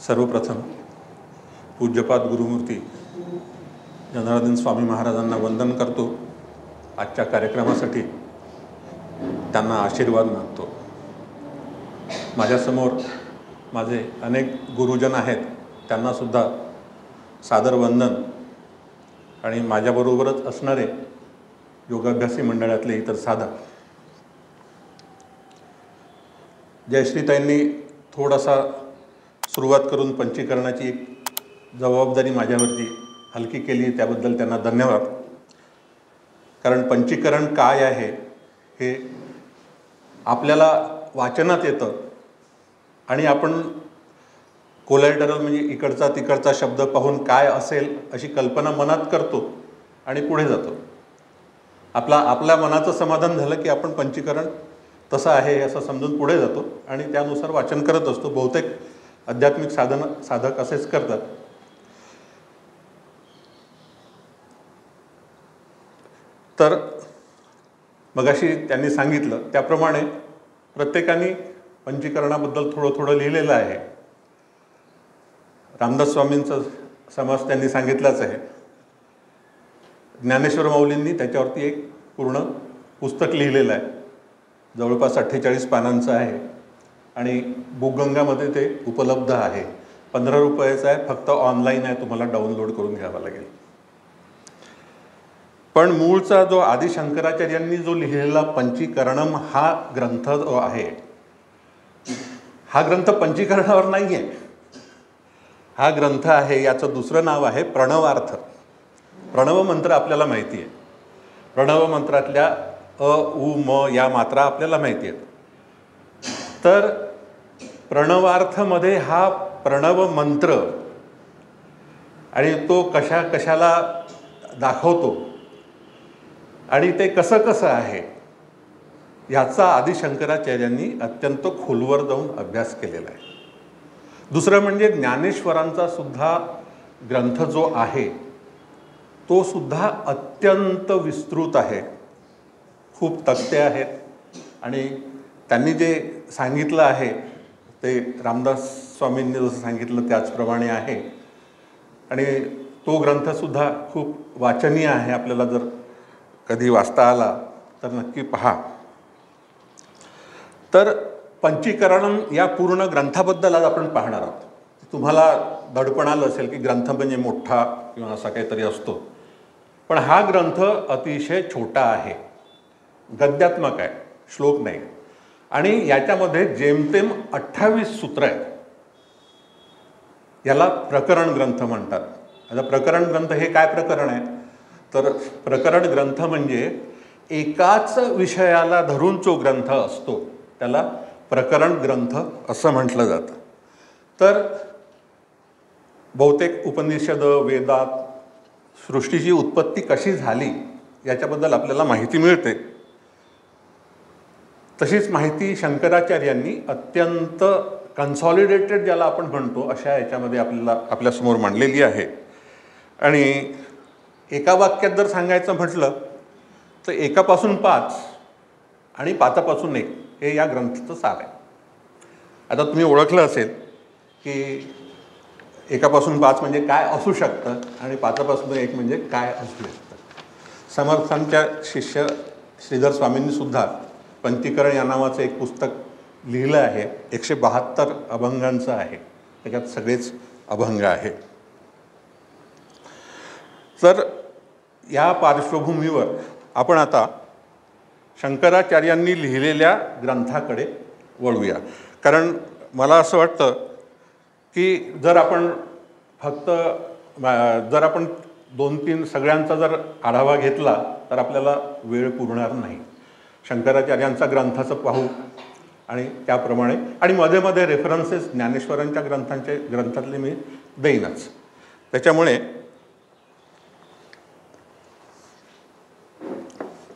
सर्वप्रथम पूज्यपाद गुरुमूर्ती जनार्दन स्वामी महाराजांना वंदन करतो. आजच्या कार्यक्रमासाठी त्यांना आशीर्वाद मागतो. माझ्यासमोर माझे अनेक गुरुजन आहेत, त्यांनासुद्धा सादर वंदन. आणि माझ्याबरोबरच असणारे योगाभ्यासी मंडळातले इतर साधक. जयश्रीताईंनी थोडासा सुरुवात करून पंचीकरणाची एक जबाबदारी माझ्यावरती हलकी केली, त्याबद्दल त्यांना धन्यवाद. कारण पंचीकरण काय आहे हे आपल्याला वाचनात येतं आणि आपण कोलॅटरल म्हणजे इकडचा तिकडचा शब्द पाहून काय असेल अशी कल्पना मनात करतो आणि पुढे जातो. आपल्या मनाचं समाधान झालं की आपण पंचीकरण तसं आहे असं समजून पुढे जातो आणि त्यानुसार वाचन करत असतो. बहुतेक आध्यात्मिक साधक असेच करतात. तर मगाशी त्यांनी सांगितलं त्याप्रमाणे प्रत्येकाने पंचीकरणाबद्दल थोडं थोडं लिहिलेलं आहे. रामदास स्वामींचा समास त्यांनी सांगितलाच आहे. ज्ञानेश्वर माऊलींनी त्याच्यावरती एक पूर्ण पुस्तक लिहिलेलं आहे, जवळपास 48 पानांचं आहे आणि बुकगंगामध्ये ते उपलब्ध आहे. 15 रुपयाचं आहे, फक्त ऑनलाईन आहे, तुम्हाला डाउनलोड करून घ्यावा लागेल. पण मूळचा जो आदि शंकराचार्यांनी जो लिहिलेला पंचीकरणम हा ग्रंथ जो आहे, हा ग्रंथ पंचीकरणावर नाही आहे. हा ग्रंथ आहे, याचं दुसरं नाव आहे प्रणवार्थ. प्रणव मंत्र आपल्याला माहिती आहे. प्रणव मंत्रातल्या अ उ म या मात्रा आपल्याला माहिती आहेत. तर प्रणवार्थमध्ये हा प्रणव मंत्र आणि तो कशाला दाखवतो आणि ते कसं कसं आहे याचा आदि शंकराचार्यांनी अत्यंत खोलवर जाऊन अभ्यास केलेला आहे. दुसरं म्हणजे ज्ञानेश्वरांचा सुद्धा ग्रंथ जो आहे तो सुद्धा अत्यंत विस्तृत आहे. खूप तक्ते आहेत आणि त्यांनी जे सांगितलं आहे ते रामदास स्वामींनी जसं सांगितलं त्याचप्रमाणे आहे. आणि तो ग्रंथसुद्धा खूप वाचनीय आहे. आपल्याला जर कधी वाचता आला तर नक्की पहा. तर पंचीकरण या पूर्ण ग्रंथाबद्दल आज आपण पाहणार आहोत. तुम्हाला दडपण आलं असेल की ग्रंथ म्हणजे मोठा किंवा असा काहीतरी असतो, पण हा ग्रंथ अतिशय छोटा आहे, गद्यात्मक आहे, श्लोक नाही. आणि याच्यामध्ये जेमतेम 28 सूत्र आहेत. याला प्रकरण ग्रंथ म्हणतात. आता प्रकरण ग्रंथ हे काय प्रकरण आहे, तर प्रकरण ग्रंथ म्हणजे एकाच विषयाला धरून जो ग्रंथ असतो त्याला प्रकरण ग्रंथ असं म्हटलं जातं. तर बहुतेक उपनिषद, वेदात सृष्टीची उत्पत्ती कशी झाली याच्याबद्दल आपल्याला माहिती मिळते. तशीच माहिती शंकराचार्यांनी अत्यंत कन्सॉलिडेटेड ज्याला आपण म्हणतो अशा याच्यामध्ये आपल्यासमोर मांडलेली आहे. आणि एका वाक्यात जर सांगायचं म्हटलं तर 1पासून 5 आणि 5पासून 1 हे या ग्रंथाचं सार आहे. आता तुम्ही ओळखलं असेल की 1पासून 5 म्हणजे काय असू शकतं आणि 5पासून 1 म्हणजे काय असू शकतं. समर्थांच्या शिष्य श्रीधर स्वामींनी सुद्धा पंचीकरण या नावाचं एक पुस्तक लिहिलं आहे. 172 अभंगांचं आहे, त्याच्यात सगळेच अभंग आहे. तर या पार्श्वभूमीवर आपण आता शंकराचार्यांनी लिहिलेल्या ग्रंथाकडे वळूया. कारण मला असं वाटतं की जर आपण 2-3 सगळ्यांचा जर आढावा घेतला तर आपल्याला वेळ पुरणार नाही. शंकराचार्यांचा ग्रंथाचं पाहू आणि त्याप्रमाणे आणि मध्ये मध्ये रेफरन्सेस ज्ञानेश्वरांच्या ग्रंथातले मी देईनच. त्याच्यामुळे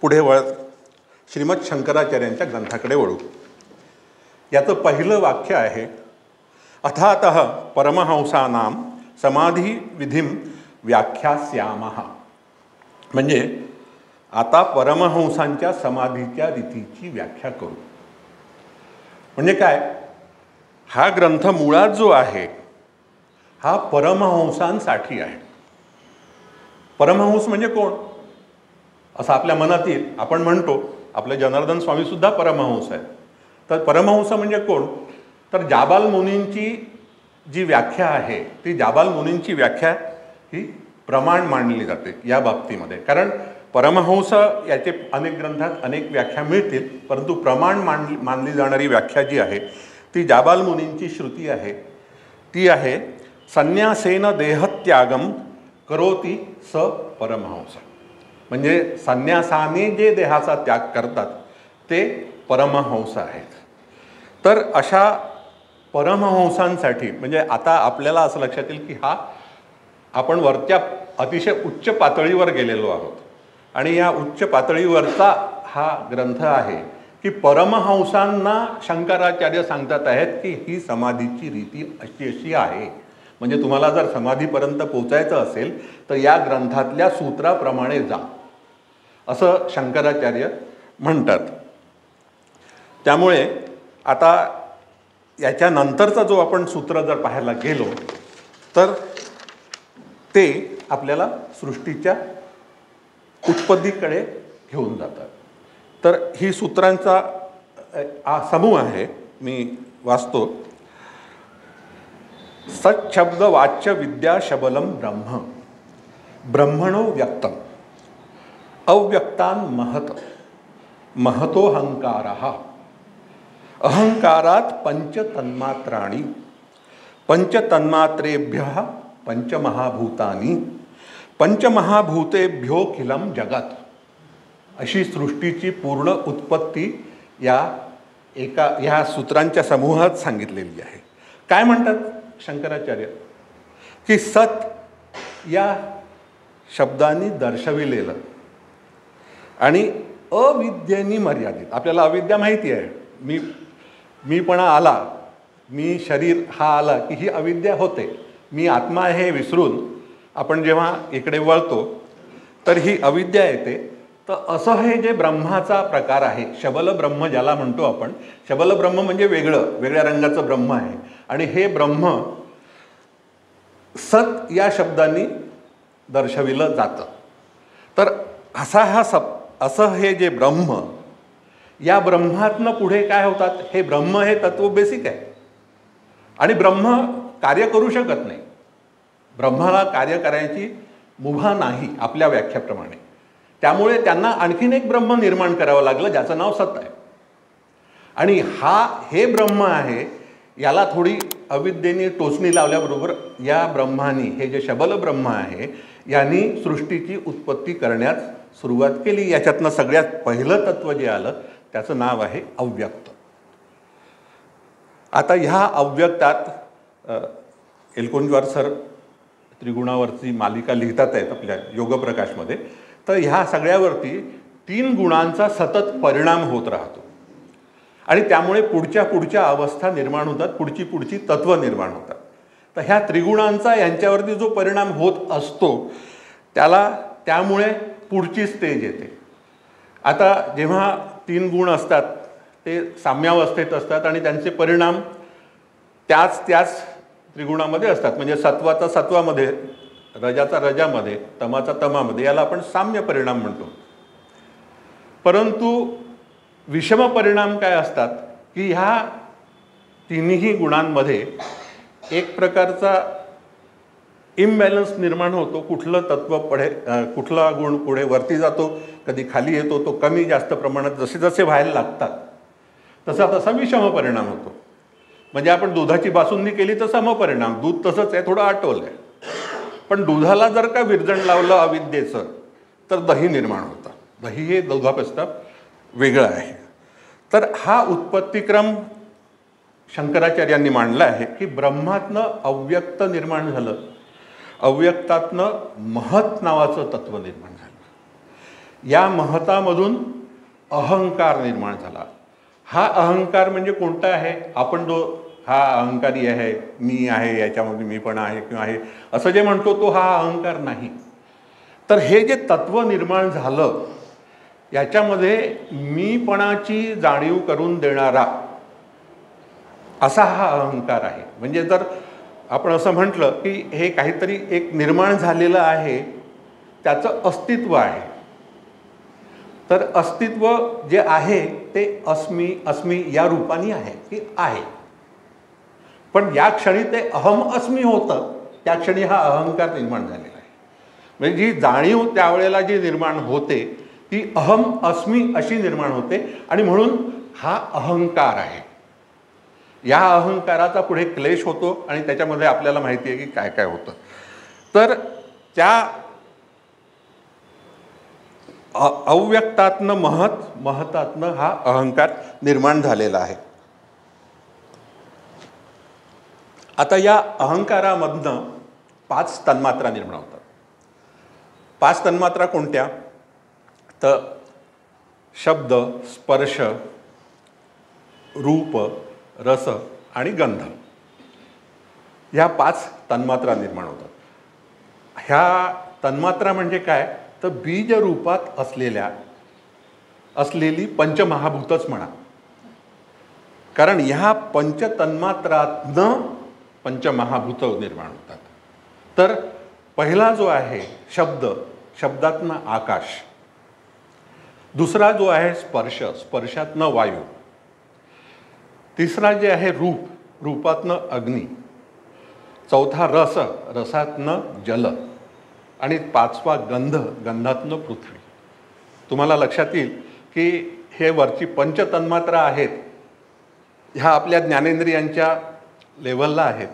पुढे वळत श्रीमद शंकराचार्यांच्या ग्रंथाकडे वळू. याचं पहिलं वाक्य आहे अथातः परमहंसानां समाधी विधिं व्याख्यास्यामः. म्हणजे आता परमहंसांच्या समाधीच्या रीतीची व्याख्या करू. म्हणजे काय, हा ग्रंथ मुळात जो आहे हा परमहंसांसाठी आहे. परमहंस म्हणजे कोण असं आपल्या मनात येईल. आपण म्हणतो आपले जनार्दन स्वामीसुद्धा परमहंस आहेत. तर परमहंस म्हणजे कोण, तर जाबाल मुनींची जी व्याख्या आहे ती जाबाल मुनींची व्याख्या ही प्रमाण मानली जाते या बाबतीमध्ये. कारण परमहंस याचे अनेक ग्रंथात अनेक व्याख्या मिळतील, परंतु प्रमाण मानली जाणारी व्याख्या जी आहे ती जाबाल मुनींची श्रुती आहे. ती आहे संन्यासेन देहत्यागम करोती स परमहंस. म्हणजे संन्यासाने जे देहाचा त्याग करतात ते परमहंस आहेत. तर अशा परमहंसांसाठी म्हणजे आता आपल्याला असं लक्षात येईल की आपण वरच्या अतिशय उच्च पातळीवर गेलेलो आहोत आणि या उच्च पातळीवरचा हा ग्रंथ आहे की परमहंसांना शंकराचार्य सांगतात आहेत की ही समाधीची रीती अशी अशी आहे. म्हणजे तुम्हाला जर समाधीपर्यंत पोचायचं असेल तर या ग्रंथातल्या सूत्राप्रमाणे जा असं शंकराचार्य म्हणतात. त्यामुळे आता याच्यानंतरचा जो आपण सूत्र जर पाहायला गेलो तर ते आपल्याला सृष्टीच्या उत्पत्तीकडे घेऊन जातात. तर ही सूत्रांचा समूह आहे, मी वाचतो. सच्छब्द वाच्य विद्या शबलम ब्रह्म ब्रह्मणो व्यक्तम अव्यक्तान महत महतोहंकारः अहंकारात पंचतन्मात्राणी पंचतन्मात्रेभ्यः पंचमहाभूतानि पंचमहाभूतेभ्योखिलम जगत. अशी सृष्टीची पूर्ण उत्पत्ती ह्या सूत्रांच्या समूहात सांगितलेली आहे. काय म्हणतात शंकराचार्य की सत या शब्दांनी दर्शविलेलं आणि अविद्येनी मर्यादित. आपल्याला अविद्या माहिती आहे, मीपणा आला, मी शरीर हा आला की ही अविद्या होते. मी आत्मा आहे हे विसरून आपण जेव्हा इकडे वळतो तर ही अविद्या येते. तर असं हे जे ब्रह्माचा प्रकार आहे, शबल ब्रह्म ज्याला म्हणतो आपण, शबल ब्रह्म म्हणजे वेगळ्या रंगाचं ब्रह्म आहे. आणि हे ब्रह्म सत या शब्दांनी दर्शविलं जातं. तर असं हे जे ब्रह्म, या ब्रह्मातनं पुढे काय होतात, हे ब्रह्म हे तत्व बेसिक आहे आणि ब्रह्म कार्य करू शकत नाही. ब्रह्माला कार्य करायची मुभा नाही आपल्या व्याख्याप्रमाणे. त्यामुळे त्यांना आणखीन एक ब्रह्म निर्माण करावं लागलं ज्याचं नाव सत आहे. आणि हे ब्रह्म आहे, याला थोडी अविद्येने टोचणी लावल्याबरोबर या ब्रह्मानी, हे जे शबल ब्रह्म आहे, यांनी सृष्टीची उत्पत्ती करण्यास सुरुवात केली. याच्यातनं सगळ्यात पहिलं तत्व जे आलं त्याचं नाव आहे अव्यक्त. आता ह्या अव्यक्तात एलकुंचवार सर त्रिगुणावरची मालिका लिहितात आहेत आपल्या योगप्रकाशमध्ये. तर ह्या सगळ्यावरती 3 गुणांचा सतत परिणाम होत राहतो आणि त्यामुळे पुढच्या अवस्था निर्माण होतात, पुढची तत्व निर्माण होतात. तर ह्या त्रिगुणांचा यांच्यावरती जो परिणाम होत असतो त्यामुळे पुढची स्टेज येते. आता जेव्हा 3 गुण असतात ते साम्यावस्थेत असतात आणि त्यांचे परिणाम त्याच त्रिगुणामध्ये असतात. म्हणजे सत्वाचा सत्वामध्ये, रजाचा रजामध्ये, तमाचा तमामध्ये, याला आपण साम्य परिणाम म्हणतो. परंतु विषम परिणाम काय असतात की ह्या तिन्ही गुणांमध्ये एक प्रकारचा इम्बॅलन्स निर्माण होतो. कुठला गुण पुढे वरती जातो, कधी खाली येतो, तो कमी जास्त प्रमाणात जसे व्हायला लागतात तसा विषम परिणाम होतो. म्हणजे आपण दुधाची बासुंदी केली तर समपरिणाम, दूध तसंच आहे, थोडं आटवलं आहे. पण दुधाला जर का विरजण लावलं अविद्येचं तर दही निर्माण होतं. दही हे दुधापेक्षा वेगळं आहे. तर हा उत्पत्तिक्रम शंकराचार्यांनी मांडला आहे की ब्रह्मातनं अव्यक्त निर्माण झालं, अव्यक्तातनं महत नावाचं तत्व निर्माण झालं. या महतामधून अहंकार निर्माण झाला. हा अहंकार म्हणजे कोणता आहे, आपण जो हा अहंकारी आहे, मी आहे, याच्यामध्ये मी पण आहे किंवा आहे असं जे म्हणतो तो हा अहंकार नाही. तर हे जे तत्व निर्माण झालं याच्यामध्ये मीपणाची जाणीव करून देणारा असा हा अहंकार आहे. म्हणजे जर आपण असं म्हटलं की हे काहीतरी एक निर्माण झालेलं आहे, त्याचं अस्तित्व आहे. तर अस्तित्व जे आहे ते अस्मी अस्मी या रूपाने आहे की आहे. पण या क्षणी ते अहम अस्मी होतं, त्या क्षणी हा अहंकार निर्माण झालेला आहे. म्हणजे जी जाणीव त्यावेळेला जी निर्माण होते ती अहम अस्मी अशी निर्माण होते आणि म्हणून हा अहंकार आहे. या अहंकाराचा पुढे क्लेश होतो आणि त्याच्यामध्ये आपल्याला माहिती आहे की काय काय होतं. तर त्या अव्यक्तातनं महतातनं हा अहंकार निर्माण झालेला आहे. आता या अहंकारामधनं 5 तन्मात्रा निर्माण होतात. 5 तन्मात्रा कोणत्या? तर शब्द, स्पर्श, रूप, रस आणि गंध, ह्या 5 तन्मात्रा निर्माण होतात. ह्या तन्मात्रा म्हणजे काय? तर बीज रूपात असलेली पंचमहाभूतच म्हणा. कारण ह्या पंचतन्मात्रातनं पंचमहाभूत निर्माण होतात. तर पहिला जो आहे शब्द, शब्दातनं आकाश. दुसरा जो आहे स्पर्श, स्पर्शातनं वायू. तिसरा जे आहे रूप, रूपातनं अग्नी. चौथा रस, रसातनं जल. आणि 5वा गंध, गंधातनं पृथ्वी. तुम्हाला लक्षात येईल की हे वरची पंचतन्मात्रा आहेत, ह्या आपल्या ज्ञानेंद्रियांच्या लेवलला आहेत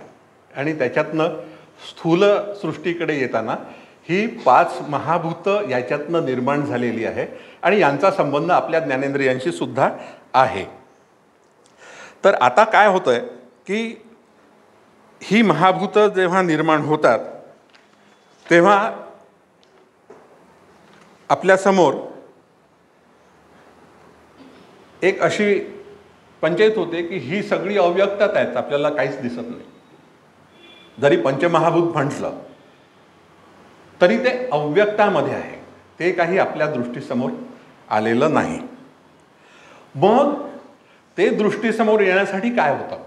आणि त्याच्यातनं स्थूल सृष्टीकडे येताना ही 5 महाभूत याच्यातनं निर्माण झालेली आहे आणि यांचा संबंध आपल्या ज्ञानेंद्रियांशी सुद्धा आहे. तर आता काय होतंय की ही महाभूत जेव्हा निर्माण होतात तेव्हा आपल्यासमोर एक अशी पंचायत होते की ही सगळी अव्यक्तात आहेत, आपल्याला काहीच दिसत नाही. जरी पंचमहाभूत म्हटलं तरी ते अव्यक्तामध्ये आहे, ते काही आपल्या दृष्टीसमोर आलेलं नाही. मग ते दृष्टीसमोर येण्यासाठी काय होतं?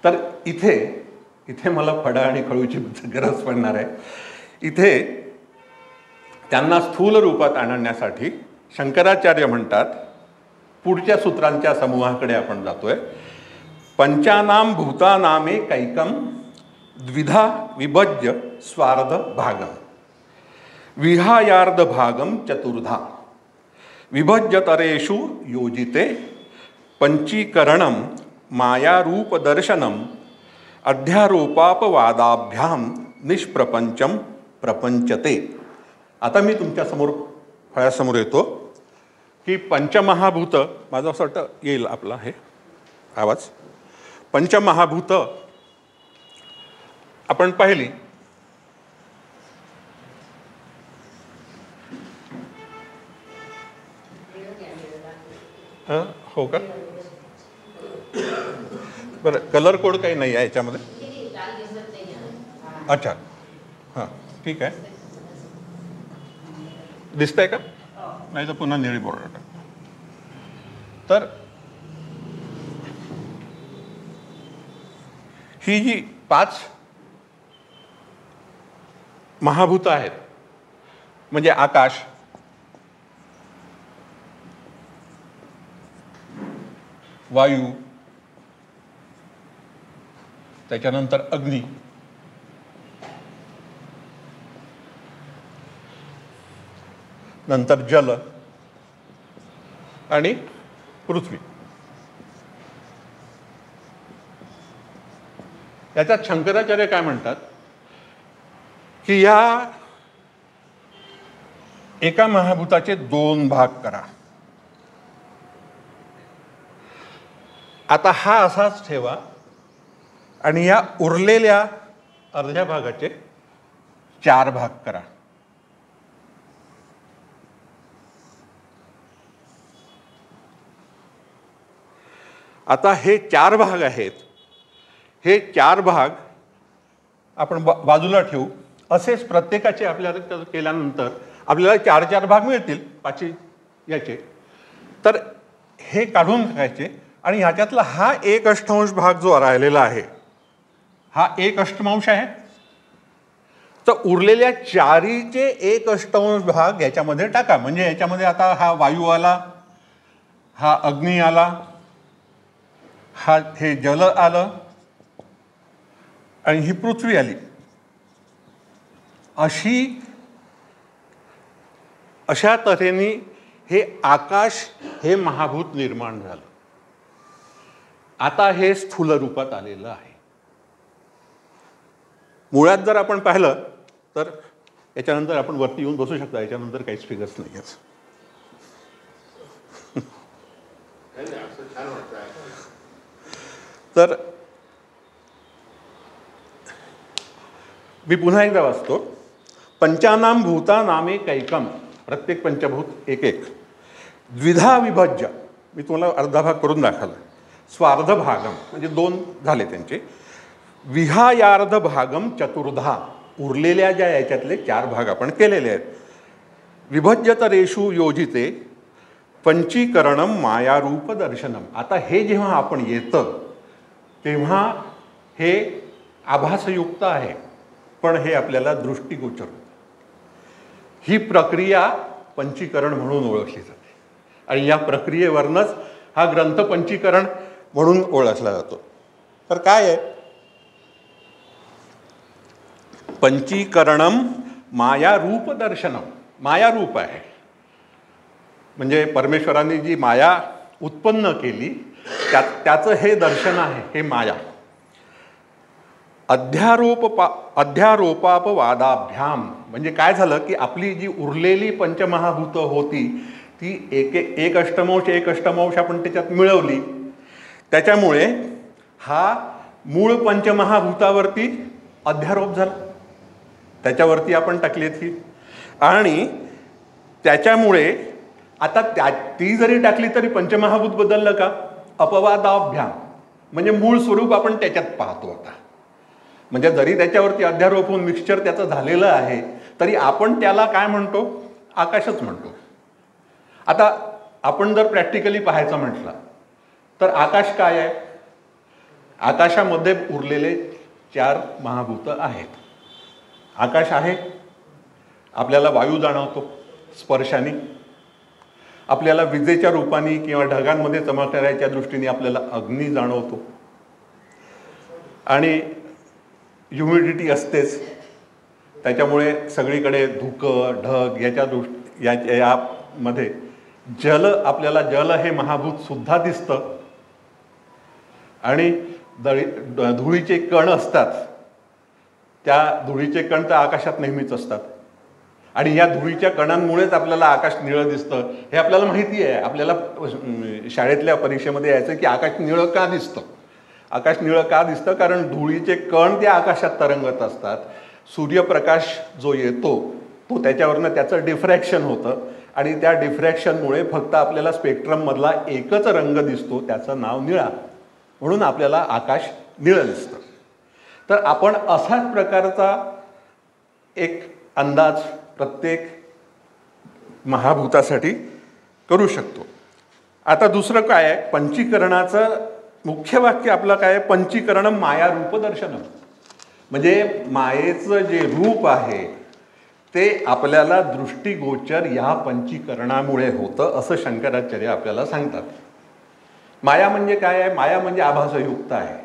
तर इथे मला फडा आणि खळूची गरज पडणार आहे. इथे त्यांना स्थूल रूपात आणण्यासाठी शंकराचार्य म्हणतात, पुढच्या सूत्रांच्या समूहाकडे आपण जातोय. पंचानाम भूतानामेकैकं द्विधा विभज्य स्वार्ध भागम विहायार्ध भागम चतुर्धा विभज्यतरेषु योजिते पंचीकरणम मायारूप दर्शनम अध्यारोपापवादाभ्याम निष्प्रपंचम प्रपंचते. आता मी तुमच्यासमोर फळ्यासमोर येतो की पंचमहाभूत, माझं असं वाटतं येईल आपला हे आवाज. पंचमहाभूत आपण पाहिली. हो का? बरं, कलर कोड काही नाही आहे याच्यामध्ये? अच्छा, हां ठीक आहे. दिसतंय का? नाही तर पुन्हा निळी बोर्ड टाक. तर ही जी 5 महाभूत आहेत म्हणजे आकाश, वायू, त्याच्यानंतर अग्नी, नंतर जल आणि पृथ्वी. याच्यात शंकराचार्य काय म्हणतात की या एका महाभूताचे 2 भाग करा. आता हा असाच ठेवा आणि या उरलेल्या अर्ध्या भागाचे 4 भाग करा. आता हे 4 भाग आहेत, हे 4 भाग आपण बाजूला ठेवू. असेच प्रत्येकाचे आपल्याला केल्यानंतर आपल्याला 4 भाग मिळतील 5 याचे. तर हे काढून टाकायचे आणि ह्याच्यातला हा 1/8 भाग जो राहिलेला आहे हा 1 अष्टमांश आहे, तर उरलेल्या 4चे 1 अष्टमांश भाग याच्यामध्ये टाका. म्हणजे याच्यामध्ये आता हा वायू आला, हा अग्नी आला, हे जल आलं आणि ही पृथ्वी आली. अशा तऱ्हेने हे आकाश हे महाभूत निर्माण झालं. आता हे स्थूल रूपात आलेलं आहे. मुळात जर आपण पाहिलं तर याच्यानंतर आपण वरती येऊन बसू शकता, याच्यानंतर काहीच फिगर्स नाही आहेत. तर मी पुन्हा एकदा वाचतो. पंचानाम भूतानामे कैकम, प्रत्येक पंचभूत एक एक. द्विधा विभज्य, मी तुम्हाला अर्धा भाग करून दाखवला. स्वार्ध भागम म्हणजे 2 झाले त्यांचे. विहायार्ध भागम चतुर्धा, उरलेल्या ज्या याच्यातले 4 भाग आपण केलेले आहेत. विभज्यतरेषु योजिते पंचीकरणम मायारूप दर्शनम. आता हे जेव्हा आपण येतं तेव्हा हे आभासयुक्त आहे, पण हे आपल्याला दृष्टिगोचर होतं. ही प्रक्रिया पंचीकरण म्हणून ओळखली जाते आणि या प्रक्रियेवरनच हा ग्रंथ पंचीकरण म्हणून ओळखला जातो. तर काय आहे पंचीकरणम? मायारूप दर्शनम. मायारूप आहे म्हणजे परमेश्वरांनी जी माया उत्पन्न केली त्याचं हे दर्शन आहे, हे माया. अध्यारोपापवादाभ्याम म्हणजे काय झालं की आपली जी उरलेली पंचमहाभूतं होती ती एक अष्टमांश आपण त्याच्यात मिळवली. त्याच्यामुळे हा मूळ पंचमहाभूतावरती अध्यारोप झाला, त्याच्यावरती आपण टाकली ती. आणि त्याच्यामुळे आता ती जरी टाकली तरी पंचमहाभूत बदललं का? अपवादाभ्याम म्हणजे मूळ स्वरूप आपण त्याच्यात पाहतो आता. म्हणजे जरी त्याच्यावरती अध्यारोप होऊन मिक्सचर त्याचं झालेलं आहे तरी आपण त्याला काय म्हणतो? आकाशच म्हणतो. आता आपण जर प्रॅक्टिकली पाहायचं म्हटलं तर आकाश काय आहे? आकाशामध्ये उरलेले 4 महाभूत आहेत. आकाश आहे, आपल्याला वायू जाणवतो स्पर्शाने, आपल्याला विजेच्या रूपाने किंवा ढगांमध्ये चमकणाऱ्याच्या दृष्टीने आपल्याला अग्नी जाणवतो, आणि ह्युमिडिटी असतेच, त्याच्यामुळे सगळीकडे धुकं ढग यामध्ये आपल्याला जल हे महाभूत सुद्धा दिसतं. आणि धुळीचे कण असतात, त्या धुळीचे कण तर आकाशात नेहमीच असतात आणि या धुळीच्या कणांमुळेच आपल्याला आकाश निळं दिसतं हे आपल्याला माहिती आहे. आपल्याला शाळेतल्या परीक्षेमध्ये यायचं की आकाश निळं का दिसतं? आकाश निळं का दिसतं? कारण धुळीचे कण त्या आकाशात तरंगत असतात. सूर्यप्रकाश जो येतो तो त्याच्यावरनं त्याचं डिफ्रॅक्शन होतं आणि त्या डिफ्रॅक्शनमुळे फक्त आपल्याला स्पेक्ट्रममधला एकच रंग दिसतो, त्याचं नाव निळा, म्हणून आपल्याला आकाश निळं दिसतं. तर आपण असाच प्रकारचा एक अंदाज प्रत्येक महाभूतासाठी करू शकतो. आता दुसरं काय आहे? पंचीकरणाचं मुख्य वाक्य आपलं काय आहे? पंचीकरणम माया रूप दर्शनम. म्हणजे मायेचं जे रूप आहे ते आपल्याला दृष्टिगोचर या पंचीकरणामुळे होतं असं शंकराचार्य आपल्याला सांगतात. माया म्हणजे काय आहे? माया म्हणजे आभासयुक्त आहे.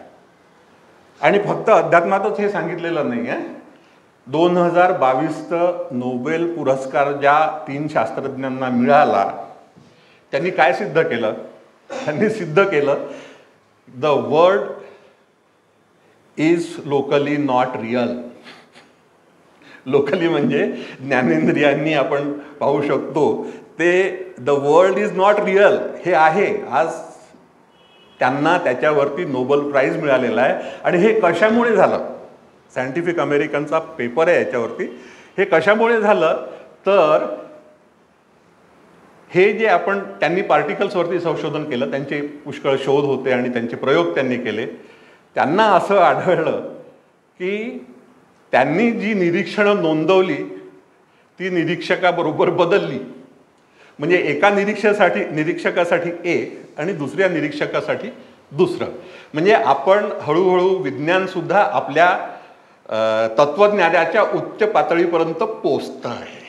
आणि फक्त अध्यात्मातच हे सांगितलेलं नाही आहे. 2022 नोबेल पुरस्कार ज्या 3 शास्त्रज्ञांना मिळाला त्यांनी काय सिद्ध केलं? त्यांनी सिद्ध केलं the world is locally not real. Locally म्हणजे ज्ञानेंद्रियांनी आपण पाहू शकतो ते the world is not real हे आहे. आज त्यांना त्याच्यावरती नोबेल प्राइज मिळालेला आहे. आणि हे कशामुळे झालं? सायंटिफिक अमेरिकनचा पेपर आहे याच्यावरती. हे कशामुळे झालं तर हे जे त्यांनी पार्टिकल्सवरती संशोधन केलं, त्यांचे पुष्कळ शोध होते आणि त्यांचे प्रयोग त्यांनी केले. त्यांना असं आढळलं की त्यांनी जी निरीक्षणं नोंदवली ती निरीक्षकाबरोबर बदलली. म्हणजे एका निरीक्षकासाठी A आणि दुसऱ्या निरीक्षकासाठी दुसरं म्हणजे आपण हळूहळू विज्ञानसुद्धा आपल्या तत्त्वज्ञानाच्या उच्च पातळीपर्यंत पोचतं आहे.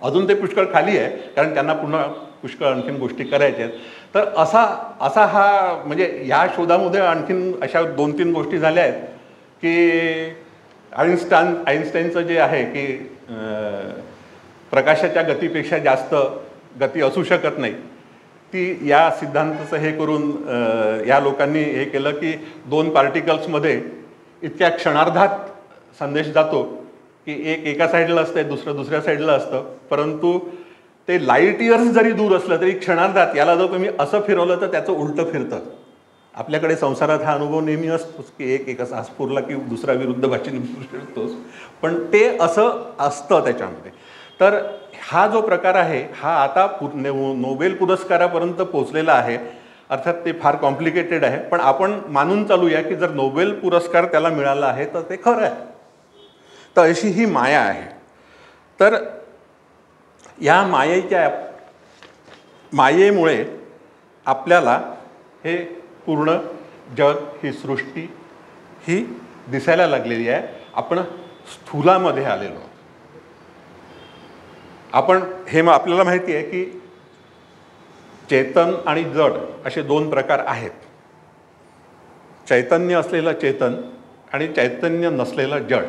अजून ते पुष्कळ खाली आहे, कारण त्यांना पुन्हा पुष्कळ आणखीन गोष्टी करायच्या आहेत. तर असा हा म्हणजे या शोधामध्ये आणखीन अशा 2-3 गोष्टी झाल्या आहेत की आइन्स्टाईनचं जे आहे की प्रकाशाच्या गतीपेक्षा जास्त गती असू शकत नाही, ती या सिद्धांताचं हे करून या लोकांनी हे केलं की 2 पार्टिकल्समध्ये इतक्या क्षणार्धात संदेश जातो की एक एका साईडला असतं, दुसरं दुसऱ्या साईडला असतं, परंतु ते लाईट इयर्स जरी दूर असलं तरी क्षणार्धात याला जर तुम्ही असं फिरवलं तर त्याचं उलटं फिरतं. आपल्याकडे संसारात हा अनुभव नेहमी असतोच की एक असा स्फुरला की दुसरा विरुद्ध भाषेने फिरतोच, पण ते असं असतं त्याच्यामध्ये. तर हा जो प्रकार आहे हा आता नोबेल पुरस्कारापर्यंत पोचलेला आहे. अर्थात ते फार कॉम्प्लिकेटेड आहे, पण आपण मानून चालूया की जर नोबेल पुरस्कार त्याला मिळाला आहे तर ते खरं आहे. तर अशी ही माया आहे. तर या मायेमुळे आपल्याला हे पूर्ण जग, ही सृष्टी ही दिसायला लागलेली आहे. आपण स्थूलामध्ये आलेलो आहोत. आपण आपल्याला माहिती आहे की चेतन आणि जड असे 2 प्रकार आहेत. चैतन्य असलेलं चेतन आणि चैतन्य नसलेलं जड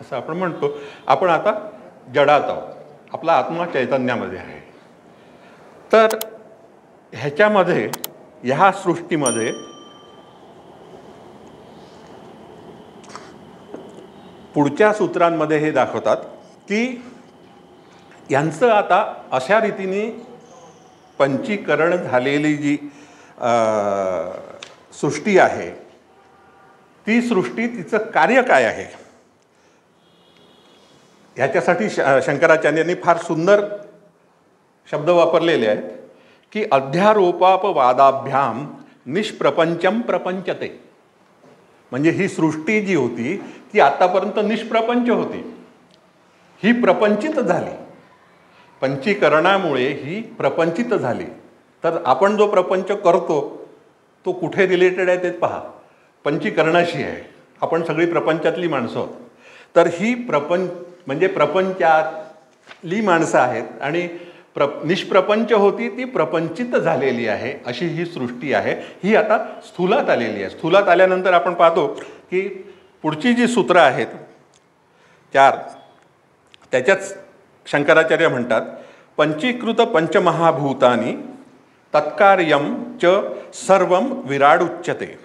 असं आपण म्हणतो. आपण आता जडात आहोत, आपला आत्मा चैतन्यामध्ये आहे. तर ह्याच्यामध्ये ह्या सृष्टीमध्ये पुढच्या सूत्रांमध्ये हे दाखवतात की यांचं आता अशा रीतीने पंचीकरण झालेली जी सृष्टी आहे ती सृष्टी, तिचं कार्य काय आहे ह्याच्यासाठी शंकराचार्यांनी फार सुंदर शब्द वापरलेले आहेत की अध्यारोपापवादाभ्याम निष्प्रपंचम प्रपंचते. म्हणजे ही सृष्टी जी होती ती आतापर्यंत निष्प्रपंच होती, ही प्रपंचित झाली. पंचीकरणामुळे ही प्रपंचित झाली. तर आपण जो प्रपंच करतो तो कुठे रिलेटेड आहे ते पहा, पंचीकरणाशी आहे. आपण सगळी प्रपंचातली माणसं आहोत. तर ही म्हणजे प्रपंचातली माणसं आहेत आणि निष्प्रपंच होती ती प्रपंचित झालेली आहे. अशी ही सृष्टी आहे. ही आता स्थूलात आलेली आहे. स्थूलात आल्यानंतर आपण पाहतो की पुढची जी सूत्र आहेत 4, त्याच्याच शंकराचार्य म्हणतात पंचीकृत पंचमहाभूतानि तत्कार्यम च सर्वं विराडुच्यते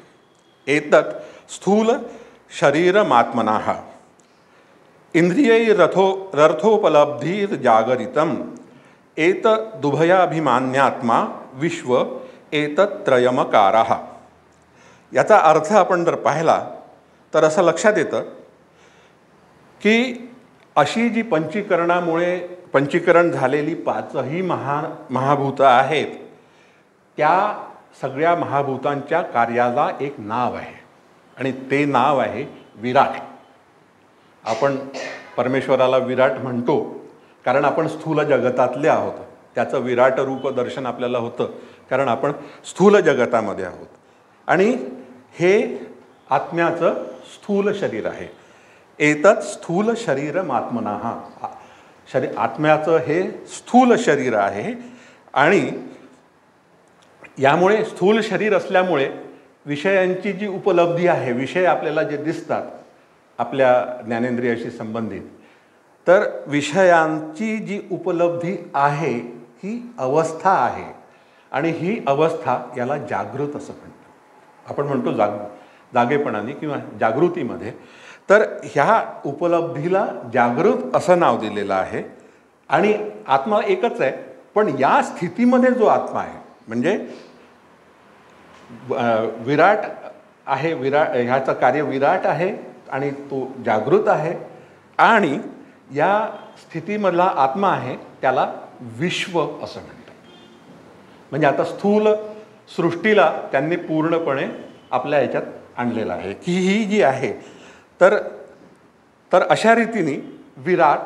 एतत् स्थूल शरीरमात्मनः इंद्रियैरर्थोपलब्धिर्जागरितम् एतदुभयाभिमान्यात्मा विश्व एतत्त्रयमकारः. याचा अर्थ आपण जर पाहिला तर असं लक्षात येतं की अशी जी पंचीकरण झालेली 5ही महाभूतं आहेत त्या सगळ्या महाभूतांच्या कार्याला एक नाव आहे आणि ते नाव आहे विराट. आपण परमेश्वराला विराट म्हणतो कारण आपण स्थूल जगतातले आहोत. त्याचं विराट रूप दर्शन आपल्याला होतं कारण आपण स्थूल जगतामध्ये आहोत. आणि हे आत्म्याचं स्थूल शरीर आहे. एतत् स्थूल शरीरमात्मनः. आत्म्याचं हे स्थूल शरीर आहे आणि यामुळे स्थूल शरीर असल्यामुळे विषयांची जी उपलब्धी आहे, विषय आपल्याला जे दिसतात आपल्या ज्ञानेंद्रियाशी संबंधित, तर विषयांची जी उपलब्धी आहे ही अवस्था आहे आणि ही अवस्था याला जागृत असं म्हणतो. आपण म्हणतो जागेपणाने किंवा जागृतीमध्ये. तर ह्या उपलब्धीला जागृत असं नाव दिलेलं आहे. आणि आत्मा एकच आहे, पण या स्थितीमध्ये जो आत्मा आहे म्हणजे विराट आहे, ह्याचं कार्य विराट आहे आणि तो जागृत आहे आणि या स्थितीमधला आत्मा आहे त्याला विश्व असं म्हणतात. म्हणजे आता स्थूल सृष्टीला त्यांनी पूर्णपणे आपल्या ह्याच्यात आणलेलं आहे की ही जी आहे तर अशा रीतीने विराट,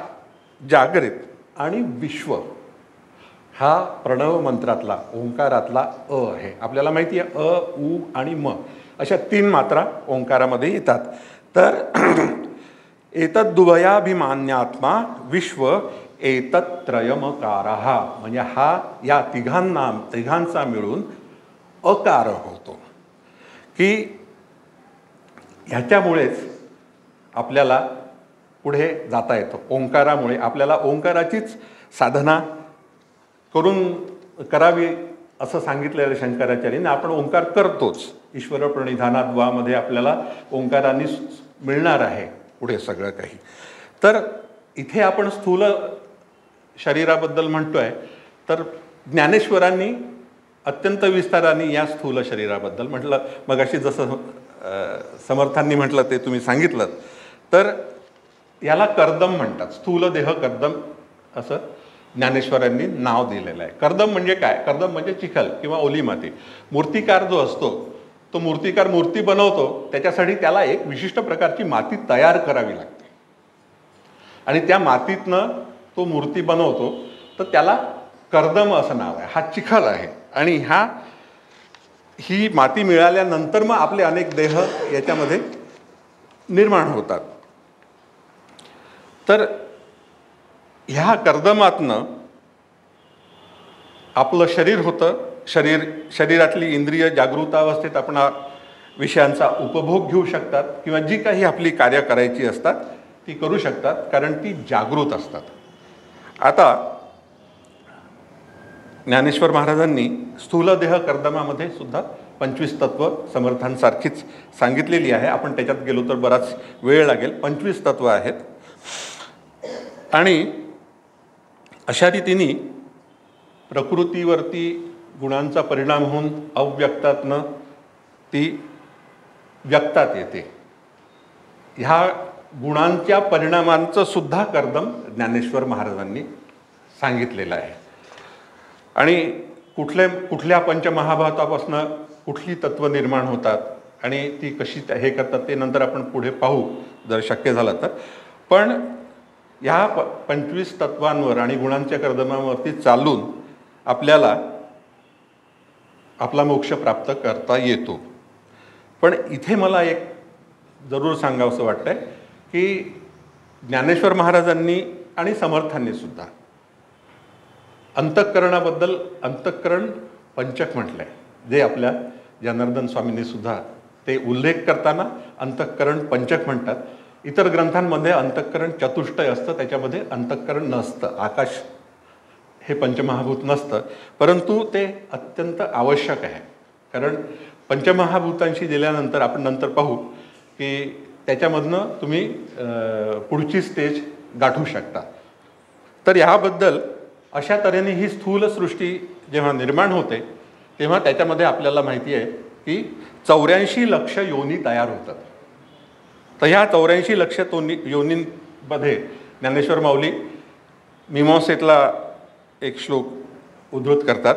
जागृत आणि विश्व हा प्रणव मंत्रातला ओंकारातला अ आहे. आपल्याला माहिती आहे अ, उ आणि म अशा 3 मात्रा ओंकारामध्ये येतात. तर एतद्दुभयाभिमान्यात्मा विश्व एतत्त्रयमकारः म्हणजे हा या तिघांचा मिळून अकार होतो, की ह्याच्यामुळेच आपल्याला पुढे जाता येतं. ओंकारामुळे आपल्याला ओंकाराचीच साधना करावी असं सांगितलेलं शंकराचार्यांनी. आपण ओंकार करतोच. ईश्वर प्रणिधानात मध्ये आपल्याला ओंकाराने मिळणार आहे पुढे सगळं काही. तर इथे आपण स्थूल शरीराबद्दल म्हणतोय, तर ज्ञानेश्वरांनी अत्यंत विस्ताराने या स्थूल शरीराबद्दल म्हटलं. मगाशी जसं समर्थांनी म्हटलं ते तुम्ही सांगितलं. तर याला कर्दम म्हणतात. स्थूल देह कर्दम असं ज्ञानेश्वरांनी नाव दिलेलं आहे. कर्दम म्हणजे काय? कर्दम म्हणजे चिखल किंवा ओली माती. मूर्तिकार जो असतो तो मूर्तिकार मूर्ती बनवतो, त्याच्यासाठी त्याला एक विशिष्ट प्रकारची माती तयार करावी लागते आणि त्या मातीतनं तो मूर्ती बनवतो. तर त्याला कर्दम असं नाव आहे. हा चिखल आहे आणि ही माती मिळाल्यानंतर मग आपले अनेक देह याच्यामध्ये निर्माण होतात. तर ह्या कर्दमातनं आपलं शरीर होतं. शरीरातली इंद्रिय जागृतावस्थेत आपण विषयांचा उपभोग घेऊ शकतात किंवा जी काही आपली कार्य करायची असतात ती करू शकतात, कारण ती जागृत असतात. आता ज्ञानेश्वर महाराजांनी स्थूल देह कर्दमामध्ये सुद्धा 25 तत्व समर्थांसारखीच सांगितलेली आहे. आपण त्याच्यात गेलो तर बराच वेळ लागेल. 25 तत्व आहेत आणि अशा रीतीने प्रकृतीवरती गुणांचा परिणाम होऊन अव्यक्तातनं ती व्यक्तात येते. ह्या गुणांच्या परिणामांचं सुद्धा कर्दम ज्ञानेश्वर महाराजांनी सांगितलेलं आहे. आणि कुठल्या पंचमहाभूतापासून कुठली तत्व निर्माण होतात आणि ती कशी हे करतात ते नंतर आपण पुढे पाहू जर शक्य झालं तर. पण ह्या 25 तत्वांवर आणि गुणांच्या कर्दमावरती चालून आपल्याला आपला मोक्ष प्राप्त करता येतो. पण इथे मला एक जरूर सांगावंसं वाटतंय की ज्ञानेश्वर महाराजांनी आणि समर्थांनी सुद्धा अंतःकरणाबद्दल अंतःकरण पंचक म्हटलंय. जे आपल्या जनार्दन स्वामींनी सुद्धा ते उल्लेख करताना अंतःकरण पंचक म्हणतात. इतर ग्रंथांमध्ये अंतःकरण चतुष्टय असतं, त्याच्यामध्ये अंतःकरण नसतं. आकाश हे पंचमहाभूत नसतं, परंतु ते अत्यंत आवश्यक आहे. कारण पंचमहाभूतांशी दिल्यानंतर आपण नंतर पाहू की त्याच्यामधनं तुम्ही पुढची स्टेज गाठू शकता. तर ह्याबद्दल अशा तऱ्हेने ही स्थूल सृष्टी जेव्हा निर्माण होते तेव्हा त्याच्यामध्ये आपल्याला माहिती आहे की 84 लक्ष योनी तयार होतात. तर ह्या 84 लक्ष योनींमध्ये ज्ञानेश्वर माऊली मीमांसेतला एक श्लोक उद्धृत करतात.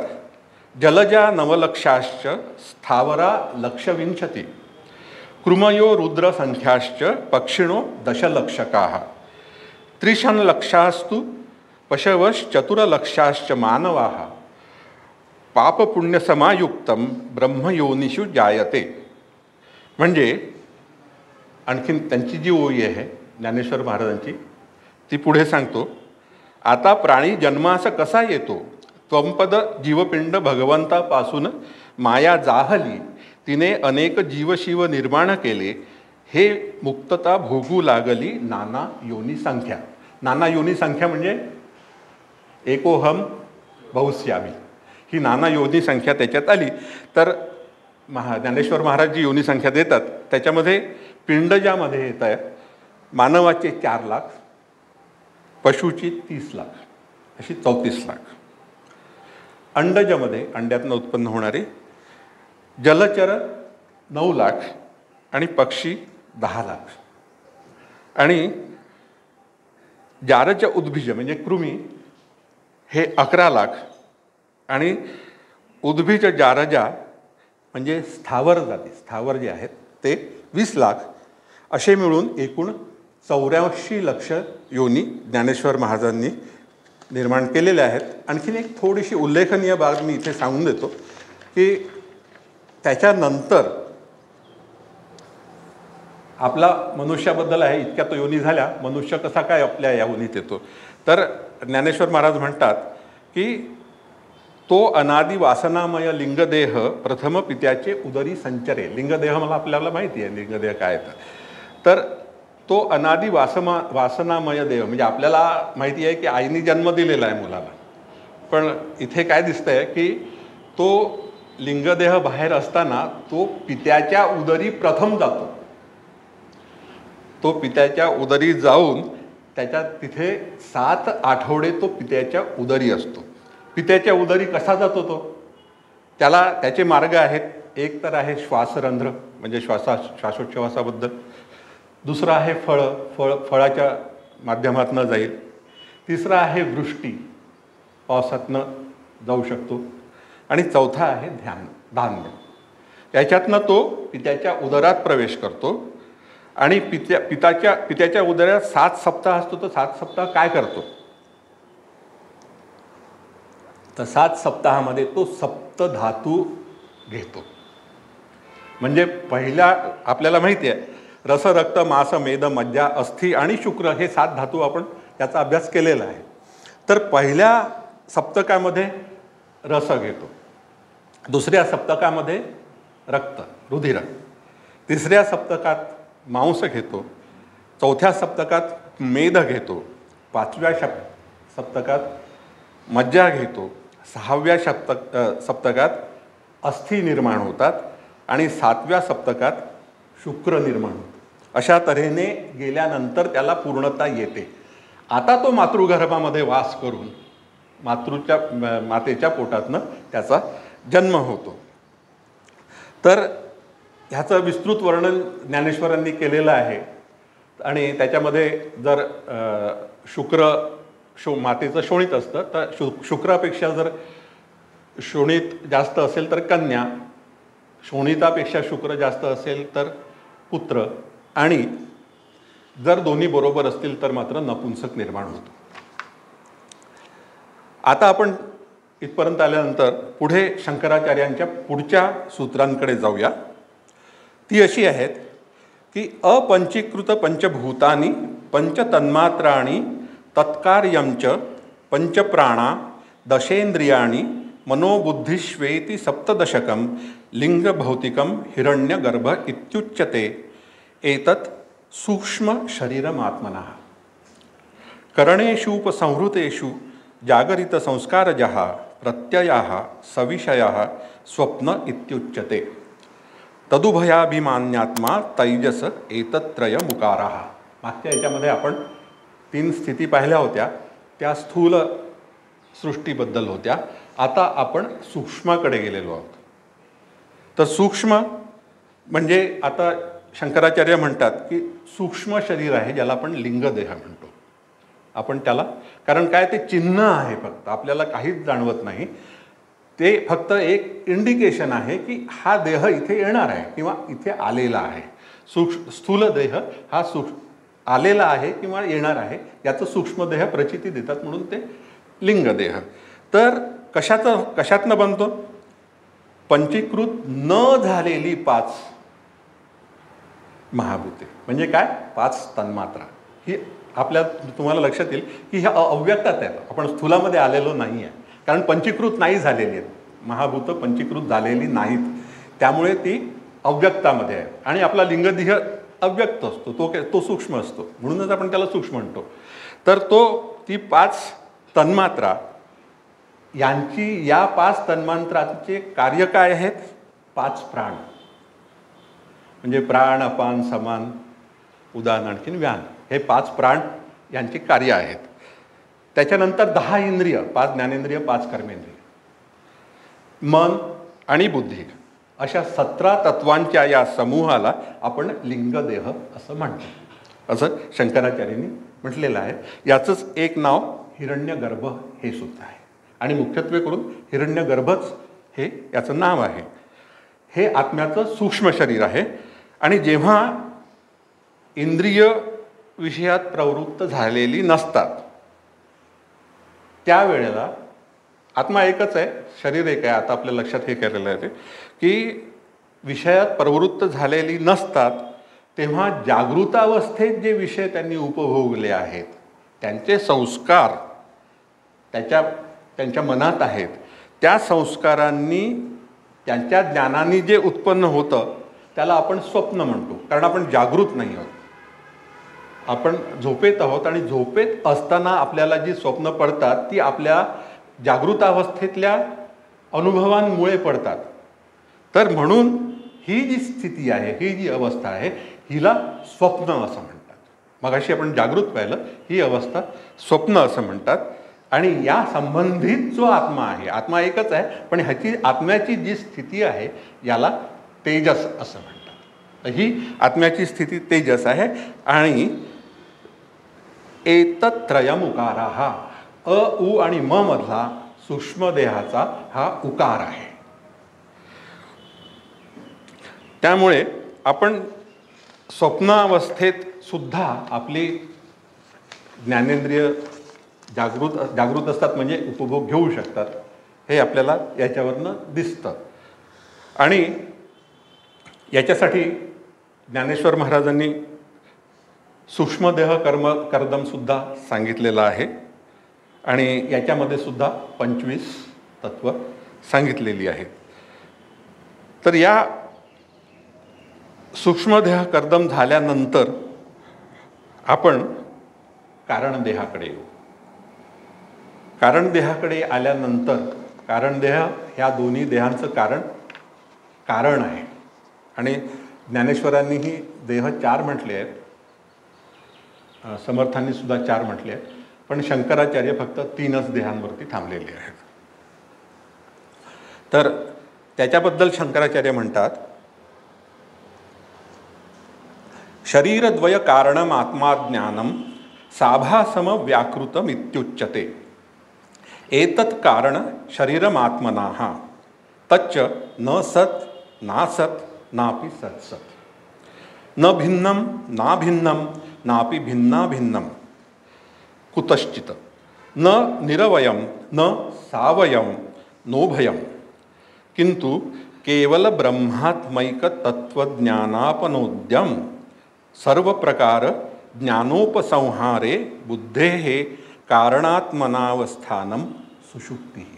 जलजा नवलक्षाश्च स्थावरा लक्षविंशती कृमयो रुद्रसंख्याश्च पक्षिणो दशलक्षकाः त्रिशन्लक्षास्तु पशवश्चतुरलक्षाश्च मानवाः पापपुण्यसमायुक्तं ब्रह्मयोनिषु जायते. म्हणजे आणखीन त्यांची जी ओळी आहे ज्ञानेश्वर महाराजांची ती पुढे सांगतो. आता प्राणी जन्मास कसा येतो? त्वंपद जीवपिंड भगवंतापासून माया जाहली, तिने अनेक जीवशिव निर्माण केले, हे मुक्तता भोगू लागली नाना योनी संख्या. नाना योनी संख्या म्हणजे एकोहम बहुस्यामी, ही नाना योनी संख्या त्याच्यात आली. तर ज्ञानेश्वर महाराज जी योनी संख्या देतात त्याच्यामध्ये पिंड ज्यामध्ये येत आहे मानवाचे 4 लाख, पशुची 30 लाख, अशी 34 लाख. अंडजामध्ये अंड्यातनं उत्पन्न होणारे जलचर 9 लाख आणि पक्षी 10 लाख आणि जारज उद्भिज म्हणजे कृमी हे 11 लाख आणि उद्भिज जारजा म्हणजे स्थावर जाती, स्थावर जे आहेत ते 20 लाख, असे मिळून एकूण 84 लक्ष योनी ज्ञानेश्वर महाराजांनी निर्माण केलेल्या आहेत. आणखीन एक थोडीशी उल्लेखनीय बाब मी इथे सांगून देतो की त्याच्यानंतर आपला मनुष्याबद्दल आहे, इतक्या तो योनी झाल्या, मनुष्य कसा काय आपल्या या योनीत येतो. तर ज्ञानेश्वर महाराज म्हणतात की तो अनादि वासनामय लिंगदेह प्रथम पित्याचे उदरी संचरे. लिंगदेह मला आपल्याला माहिती आहे लिंगदेह काय तर तो अनादि वासनामय देह म्हणजे आपल्याला माहिती आहे की आईने जन्म दिलेला आहे मुलाला, पण इथे काय दिसतंय की तो लिंगदेह बाहेर असताना तो पित्याच्या उदरी प्रथम जातो. तो पित्याच्या उदरी जाऊन त्याच्या तिथे 7 आठवडे तो पित्याच्या उदरी असतो. पित्याच्या उदरी कसा जातो तो, त्याला त्याचे मार्ग आहेत. एक तर आहे श्वासरंध्र म्हणजे श्वासोच्छवासाबद्दल, दुसरा आहे फळाच्या माध्यमातून जाईल, तिसरा आहे वृष्टी, पावसातनं जाऊ शकतो, आणि चौथा आहे धान्य. याच्यातनं तो पित्याच्या उदरात प्रवेश करतो. आणि पित्याच्या उदरात 7 सप्ताह असतो. तर 7 सप्ताह काय करतो, तर 7 सप्ताहामध्ये तो सप्तधातू घेतो. म्हणजे पहिल्या आपल्याला माहिती आहे रस, रक्त, मांस, मेद, मज्जा, अस्थि आणि शुक्र हे 7 धातू आपण याचा अभ्यास केलेला आहे. तर पहिल्या सप्तकामध्ये रस घेतो, दुसऱ्या सप्तकामध्ये रक्त रुधिर, तिसऱ्या सप्तकात मांस घेतो, चौथ्या सप्तकात मेद घेतो, 5व्या सप्तकात मज्जा घेतो, 6व्या सप्तकात अस्थि निर्माण होतात आणि 7व्या सप्तकात शुक्र निर्माण होतं. अशा तऱ्हेने गेल्यानंतर त्याला पूर्णता येते. आता तो मातृगर्भामध्ये वास करून मातेच्या पोटातनं त्याचा जन्म होतो. तर ह्याचं विस्तृत वर्णन ज्ञानेश्वरांनी केलेलं आहे. आणि त्याच्यामध्ये जर शुक्र मातेचं शोणित असतं तर शुक्रापेक्षा जर शोणित जास्त असेल तर कन्या, शोणितापेक्षा शुक्र जास्त असेल तर पुत्र, आणि जर दोन्ही बरोबर असतील तर मात्र नपुंसक निर्माण होतो. आता आपण इथपर्यंत आल्यानंतर पुढे शंकराचार्यांच्या पुढच्या सूत्रांकडे जाऊया. ती अशी आहेत की अपंचीकृत पंचभूतानि पंचतन्मात्राणि तत्कार्यंच पंचप्राणा दशेंद्रियाणि मनोबुद्धिष्वेति सप्तदशकं लिंगभौतिकं हिरण्यगर्भ इत्युच्यते. एतत् सूक्ष्म शरीरमात्मनः करणेषूपसंहृतेषु जागरित संस्कारजः प्रत्ययः सविषयः स्वप्न इत्युच्यते. तदुभयाभिमान्यात्मा तैजस एतत्रय मुकाराः. मागच्या याच्यामध्ये आपण 3 स्थिती पाहिल्या होत्या, त्या स्थूल सृष्टीबद्दल होत्या. आता आपण सूक्ष्माकडे गेलेलो आहोत. तर सूक्ष्म म्हणजे आता शंकराचार्य म्हणतात की सूक्ष्म शरीर आहे ज्याला आपण लिंगदेह म्हणतो आपण त्याला, कारण काय ते चिन्ह आहे, फक्त आपल्याला काहीच जाणवत नाही. ते फक्त एक इंडिकेशन आहे की हा देह इथे येणार आहे किंवा इथे आलेला आहे. स्थूल देह हा आलेला आहे किंवा येणार आहे याचं सूक्ष्मदेह प्रचिती देतात, म्हणून ते लिंगदेह. तर कशातनं बनतो, पंचीकृत न झालेली 5 महाभूते म्हणजे काय, 5 तन्मात्रा. ही आपल्या तुम्हाला लक्षात येईल की ह्या अव्यक्तात आहेत, आपण स्थूलामध्ये आलेलो नाही आहे, कारण पंचीकृत नाही झालेली आहेत. महाभूत पंचीकृत झालेली नाहीत, त्यामुळे ती अव्यक्तामध्ये आहे. आणि आपला लिंगदेह अव्यक्त असतो, तो सूक्ष्म असतो, म्हणूनच आपण त्याला सूक्ष्म म्हणतो. तर ती 5 तन्मात्रा यांची, या 5 तन्मात्रांचे कार्य काय आहेत, 5 प्राण म्हणजे प्राण, अपान, समान, उदान, आणखीन व्यान, हे 5 प्राण यांची कार्य आहेत. त्याच्यानंतर 10 इंद्रिय, 5 ज्ञानेंद्रिय, 5 कर्मेंद्रिय, मन आणि बुद्धी, अशा 17 तत्वांच्या या समूहाला आपण लिंगदेह असं म्हणतो, असं शंकराचार्यांनी म्हटलेलं आहे. याचंच एक नाव हिरण्यगर्भ हे सुद्धा आहे. आणि मुख्यत्वे करून हिरण्यगर्भच हे याचं नाव आहे. हे आत्म्याचं सूक्ष्म शरीर आहे. आणि जेव्हा इंद्रिय विषयात प्रवृत्त झालेली नसतात त्यावेळेला आत्मा एकच आहे, शरीर एक आहे. आता आपल्या लक्षात हे केलेलं आहे की विषयात प्रवृत्त झालेली नसतात तेव्हा जागृतावस्थेत जे विषय त्यांनी उपभोगले आहेत त्यांचे संस्कार त्यांच्या मनात आहेत, त्या संस्कारांनी त्यांच्या ज्ञानाने जे उत्पन्न होतं त्याला आपण स्वप्न म्हणतो, कारण आपण जागृत नाही आहोत, आपण झोपेत आहोत. आणि झोपेत असताना आपल्याला जी स्वप्न पडतात ती आपल्या जागृतावस्थेतल्या अनुभवांमुळे पडतात. तर म्हणून ही जी स्थिती आहे, ही जी अवस्था आहे, हिला स्वप्न असं म्हणतात. मगाशी आपण जागृत पाहिलं, ही अवस्था स्वप्न असं म्हणतात. आणि या संबंधित जो आत्मा आहे, आत्मा एकच आहे, पण ह्याची आत्म्याची जी स्थिती आहे याला तेजस असं म्हणतात. ही आत्म्याची स्थिती तेजस आहे. आणि एतत्रयम उकारा, हा अ उ आणि म मधला सूक्ष्मदेहाचा हा उकार आहे. त्यामुळे आपण स्वप्नावस्थेत सुद्धा आपली ज्ञानेंद्रिय जागृत असतात, म्हणजे उपभोग घेऊ शकतात, हे आपल्याला याच्यावरनं दिसतं. आणि याच्यासाठी ज्ञानेश्वर महाराजांनी सूक्ष्मदेह कर्दमसुद्धा सांगितलेलं आहे. आणि याच्यामध्ये सुद्धा 25 तत्व सांगितलेली आहेत. तर या सूक्ष्मदेह कर्दम झाल्यानंतर आपण कारणदेहाकडे येऊ. कारणदेहाकडे आल्यानंतर कारणदेह ह्या दोन्ही देहांचं कारण आहे. आणि ज्ञानेश्वरांनीही देह 4 म्हटले आहेत, समर्थांनी सुद्धा 4 म्हटले आहेत, पण शंकराचार्य फक्त 3च देहांवरती थांबलेले आहेत. तर त्याच्याबद्दल शंकराचार्य म्हणतात, शरीरद्वय कारणम आत्माज्ञानम साभासम व्याकृतम इत्युच्यते. एतत् कारण शरीरमात्मनाः तच्च न सत् नासत् नापि सत्सत् न भिन्नं नाभिन्नं नापि भिन्नाभिन्नं कुतश्चित् न निरवयं न सावयं नोभयं किन्तु केवल ब्रह्मात्मैक तत्वज्ञानापनोद्यम सर्व प्रकार ज्ञानोपसंहारे बुद्धेः कारणात्मनावस्थानं सुषुप्तिः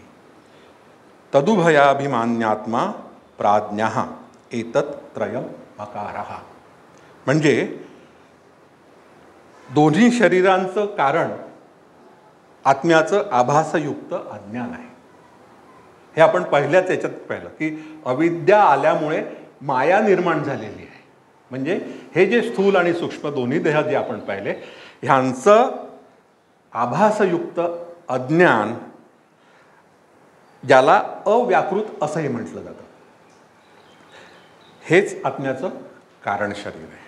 तदुभयाभिमान्यात्मा प्राज्ञः एतत् त्रयम् अकारः. म्हणजे दोन्ही शरीरांचं कारण आत्म्याचं आभासयुक्त अज्ञान आहे. हे आपण पहिल्याच याच्यात पाहिलं की अविद्या आल्यामुळे माया निर्माण झालेली आहे. म्हणजे हे जे स्थूल आणि सूक्ष्म दोन्ही देह जे आपण पाहिले ह्यांचं आभासयुक्त अज्ञान, ज्याला अव्याकृत असंही म्हटलं जातं, हेच आत्म्याचं कारण शरीर आहे.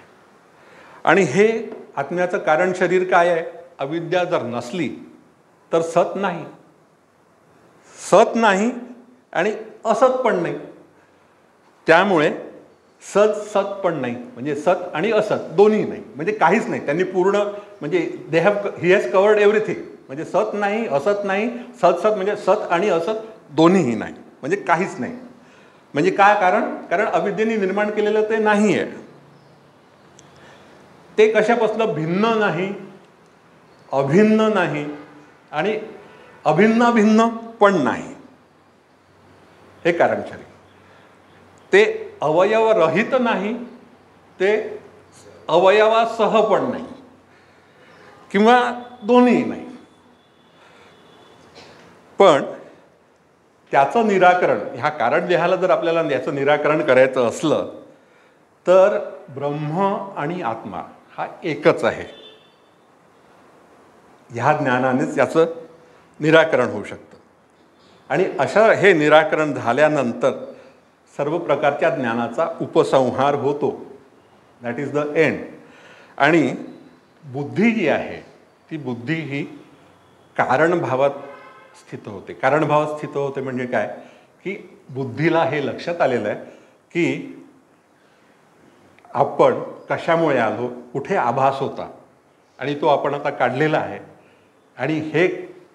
आणि हे आत्म्याचं कारण शरीर काय आहे? अविद्या जर नसली तर सत नाही, सत नाही आणि असत पण नाही. त्यामुळे सत पण नाही, म्हणजे सत आणि असत दोन्ही नाही, म्हणजे काहीच नाही. त्यांनी पूर्ण म्हणजे they have he has covered everything. म्हणजे सत नाही, असत नाही, सत म्हणजे सत आणि असत दोन्हीही नाही, म्हणजे काहीच नाही. म्हणजे काय कारण अविद्येने निर्माण केलेलं ते नाही आहे. ते कशापासून भिन्न नाही, अभिन्न नाही आणि अभिन्न भिन्न पण नाही. हे कारण शरीर. ते अवयवरहित नाही, ते अवयवासह पण नाही, किंवा दोन्ही नाही. पण त्याचं निराकरण, ह्या कारण देहाला जर आपल्याला याचं निराकरण करायचं असलं तर ब्रह्म आणि आत्मा हा एकच आहे, ह्या ज्ञानानेच याचं निराकरण होऊ शकतं. आणि अशा हे निराकरण झाल्यानंतर सर्व प्रकारच्या ज्ञानाचा उपसंहार होतो. That is the end. आणि बुद्धी जी आहे ती बुद्धी ही कारणभावात स्थित होते. कारणभावात स्थित होते म्हणजे काय की बुद्धीला हे लक्षात आलेलं आहे की आपण कशामुळे आलो, कुठे आभास होता आणि तो आपण आता काढलेला आहे. आणि हे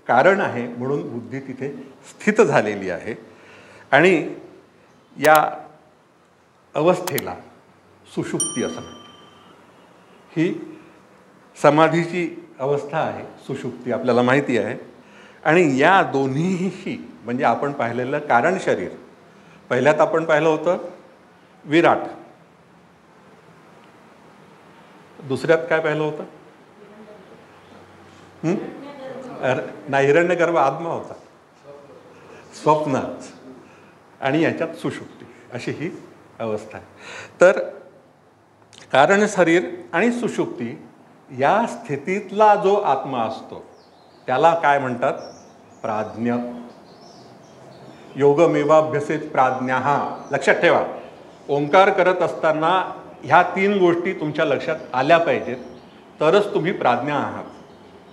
कारण आहे म्हणून बुद्धी तिथे स्थित झालेली आहे. आणि या अवस्थेला सुषुप्ती असं म्हणतात. ही समाधीची अवस्था आहे सुषुप्ती, आपल्याला माहिती आहे. आणि या दोन्हीही म्हणजे आपण पाहिलेलं कारण शरीर, पहिल्यात आपण पाहिलं होतं विराट, दुसऱ्यात काय पाहिलं होतं? नाही, हिरण्यगर्भ आत्मा होता, स्वप्नात, आणि याच्यात सुषुप्ती अशी ही अवस्था आहे. तर कारण शरीर आणि सुषुप्ती या स्थितीतला जो आत्मा असतो त्याला काय म्हणतात? प्राज्ञ. योगमेवाभ्यसेत प्राज्ञाः. लक्षात ठेवा, ओंकार करत असताना ह्या 3 गोष्टी तुमच्या लक्षात आल्या पाहिजेत, तरच तुम्ही प्राज्ञा आहात,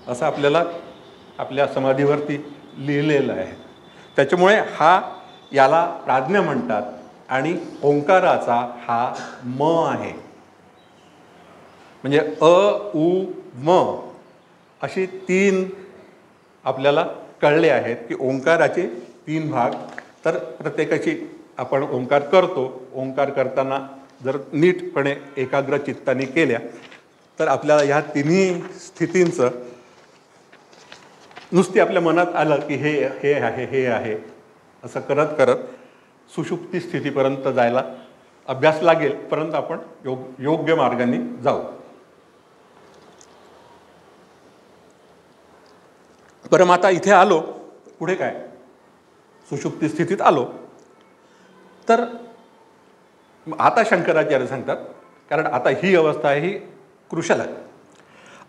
असं आपल्याला आपल्या समाधीवरती लिहिलेलं आहे. त्याच्यामुळे याला प्राज्ञ म्हणतात. आणि ओंकाराचा हा म आहे, म्हणजे अ उ म अशी 3 आपल्याला कळले आहेत की ओंकाराचे 3 भाग. तर प्रत्येकाची आपण ओंकार करतो. ओंकार करताना जर नीटपणे एकाग्र चित्ताने केल्या तर आपल्याला ह्या 3 स्थितींचं नुसती आपल्या मनात आलं की हे आहे, हे आहे, असं करत करत सुषुप्ती स्थितीपर्यंत जायला अभ्यास लागेल, परंतु आपण योग्य मार्गाने जाऊ. बरं, मग आता इथे आलो, पुढे काय? सुषुप्ती स्थितीत आलो तर आता शंकराचार्य सांगतात, कारण आता ही अवस्था आहे ही कृशल आहे.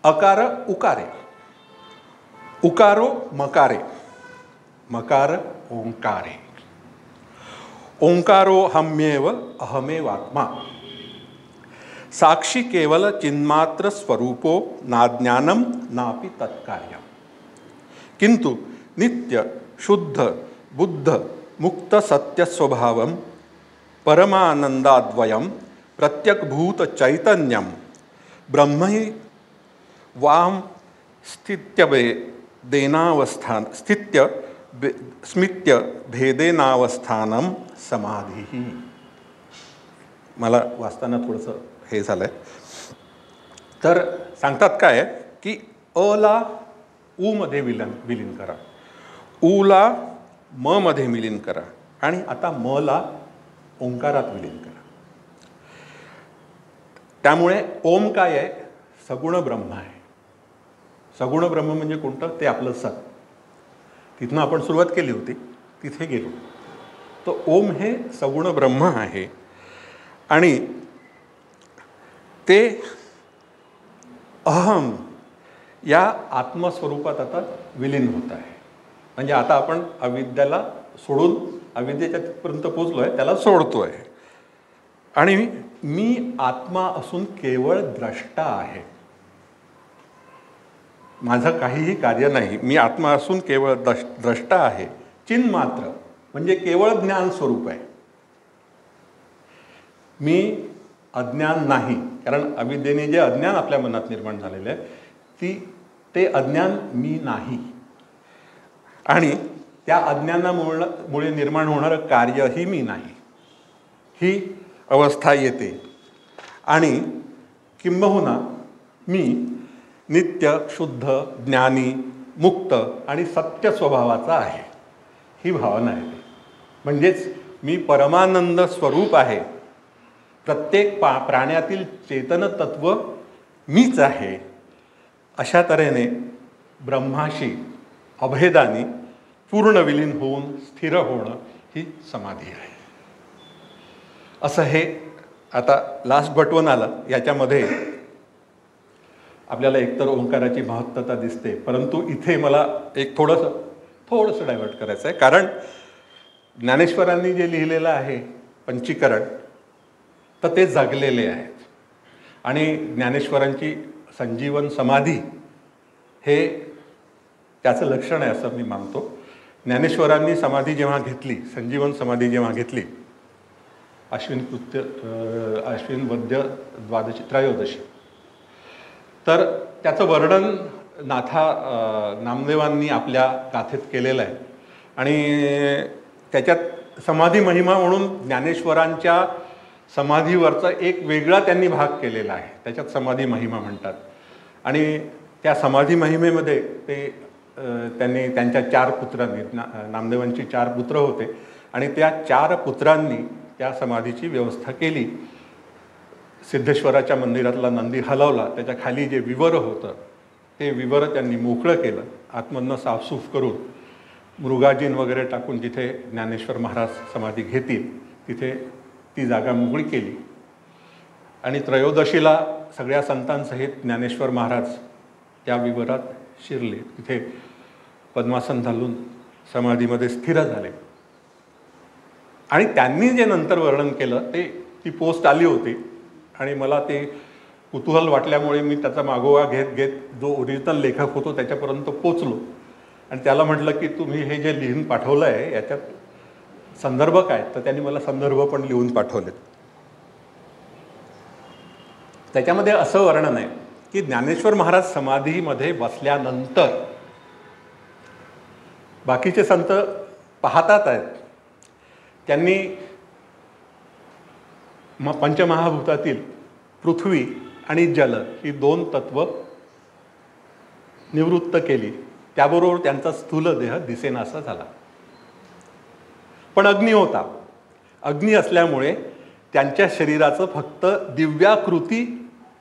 अकार उकारे, उकारो मकारे, मकार ओंकारे, ओंकारो हम्येव अहमेवात्मा, साक्षी केवल चिन्मात्र स्वरूपो नाज्ञानम नापि तत्कार्यम, किंतु नित्य शुद्ध बुद्ध मुक्त सत्य स्वभावम परमानंदाद्वयम प्रत्यक्भूत चैतन्यम ब्रह्महि वाम स्थित्य देनावस्थान स्थित्य स्मित्य भेदेनावस्थानम समाधी. मला वाचताना थोडंसं हे झालंय. तर सांगतात काय की अला उ मध्ये विलीन करा, उला म मध्ये विलीन करा, आणि आता म ला ओंकारात विलीन करा. त्यामुळे ओम काय आहे? सगुण ब्रह्म आहे. सगुण ब्रह्म म्हणजे कोणतं? ते आपलं सत. तिथनं आपण सुरुवात केली होती, तिथे गेलो. तर ओम हे सगुण ब्रह्म आहे आणि ते अहम या आत्मस्वरूपात आता विलीन होत आहे. म्हणजे आता आपण अविद्याला सोडून अविद्येच्या तिथपर्यंत पोचलो आहे, त्याला सोडतो आहे. आणि मी आत्मा असून केवळ द्रष्टा आहे, माझं काहीही कार्य नाही. मी आत्मा असून केवळ द्रष्टा आहे. चिन्मात्र म्हणजे केवळ ज्ञान स्वरूप आहे. मी अज्ञान नाही, कारण अविद्येने जे अज्ञान आपल्या मनात निर्माण झालेलं आहे ते अज्ञान मी नाही. आणि त्या अज्ञानामुळे निर्माण होणारं कार्यही मी नाही, ही अवस्था येते. आणि किंबहुना मी नित्य शुद्ध ज्ञानी मुक्त आणि सत्य स्वभावाचा आहे, ही भावना आहे. म्हणजेच मी परमानंद स्वरूप आहे. प्रत्येक प्राण्यातील चेतन तत्व मीच आहे. अशा तऱ्हेने ब्रह्माशी अभेदानी पूर्ण विलीन होऊन स्थिर होणं ही समाधी आहे. असं हे आता लास्ट बटवन आलं. याच्यामध्ये आपल्याला एकतर ओंकाराची महत्त्वता दिसते, परंतु इथे मला एक थोडंसं डायव्हर्ट करायचं आहे. कारण ज्ञानेश्वरांनी जे लिहिलेलं आहे पंचीकरण, तर ते जगलेले आहेत. आणि ज्ञानेश्वरांची संजीवन समाधी हे त्याचं लक्षण आहे असं मी मानतो. ज्ञानेश्वरांनी समाधी जेव्हा घेतली, संजीवन समाधी जेव्हा घेतली, अश्विन वद्य द्वादशी त्रयोदशी, तर त्याचं वर्णन नामदेवांनी आपल्या गाथेत केलेलं आहे आणि त्याच्यात समाधी महिमा म्हणून ज्ञानेश्वरांच्या समाधीवरचा एक वेगळा त्यांनी भाग केलेला आहे, त्याच्यात समाधी महिमा म्हणतात. आणि त्या समाधी महिमेमध्ये त्यांनी त्यांच्या 4 पुत्रांनी, नामदेवांची 4 पुत्र होते आणि त्या 4 पुत्रांनी त्या समाधीची व्यवस्था केली. सिद्धेश्वराच्या मंदिरातला नंदी हलवला, त्याच्या खाली जे विवर होतं ते विवर त्यांनी मोकळं केलं, आतमधनं साफसूफ करून मृगाजीन वगैरे टाकून जिथे ज्ञानेश्वर महाराज समाधी घेतील तिथे ती जागा मोकळी केली. आणि त्रयोदशीला सगळ्या संतांसहित ज्ञानेश्वर महाराज त्या विवरात शिरले, तिथे पद्मासन घालून समाधीमध्ये स्थिर झाले. आणि त्यांनी जे नंतर वर्णन केलं ती पोस्ट आली होती आणि मला ते कुतूहल वाटल्यामुळे मी त्याचा मागोवा घेत घेत जो ओरिजिनल लेखक होतो त्याच्यापर्यंत पोचलो आणि त्याला म्हटलं की तुम्ही हे जे लिहून पाठवलं आहे याच्यात संदर्भ काय, तर त्यांनी मला संदर्भ पण लिहून पाठवलेत. त्याच्यामध्ये असं वर्णन आहे की ज्ञानेश्वर महाराज समाधीमध्ये बसल्यानंतर बाकीचे संत पाहतात आहेत, त्यांनी पंचमहाभूतातील पृथ्वी आणि जल ही 2 तत्व निवृत्त केली, त्याबरोबर त्यांचा स्थूल देह दिसेनासा झाला. पण अग्नी होता, अग्नी असल्यामुळे त्यांच्या शरीराचं फक्त दिव्याकृती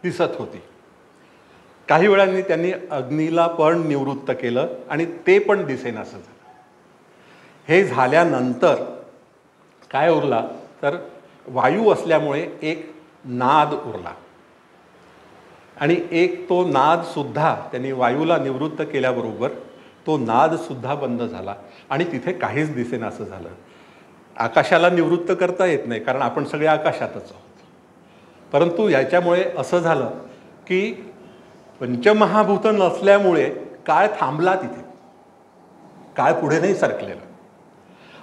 दिसत होती. काही वेळांनी त्यांनी अग्नीला पण निवृत्त केलं आणि ते पण दिसेनासं झालं. हे झाल्यानंतर काय उरला तर वायू असल्यामुळे एक नाद उरला आणि एक तो नादसुद्धा त्यांनी वायूला निवृत्त केल्याबरोबर तो नादसुद्धा बंद झाला आणि तिथे काहीच दिसेनासं झालं. आकाशाला निवृत्त करता येत नाही कारण आपण सगळे आकाशातच आहोत, परंतु याच्यामुळे असं झालं की पंचमहाभूत नसल्यामुळे काळ थांबला, तिथे काळ पुढे नाही सरकलेला.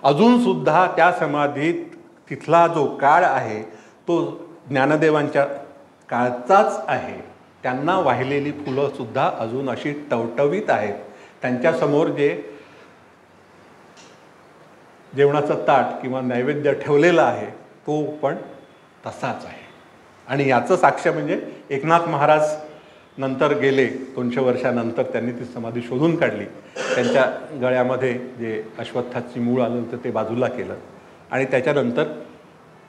अजूनसुद्धा त्या समाधीत तिथला जो काळ आहे तो ज्ञानदेवांच्या काळचाच आहे. त्यांना वाहिलेली फुलंसुद्धा अजून अशी टवटवीत आहेत. त्यांच्यासमोर जे जेवणाचं ताट किंवा नैवेद्य ठेवलेलं आहे तो पण तसाच आहे. आणि याचं साक्ष म्हणजे एकनाथ महाराज नंतर गेले 200 वर्षानंतर त्यांनी ती समाधी शोधून काढली. त्यांच्या गळ्यामध्ये जे अश्वत्थाची मूळ आलं होतं ते बाजूला केलं आणि त्याच्यानंतर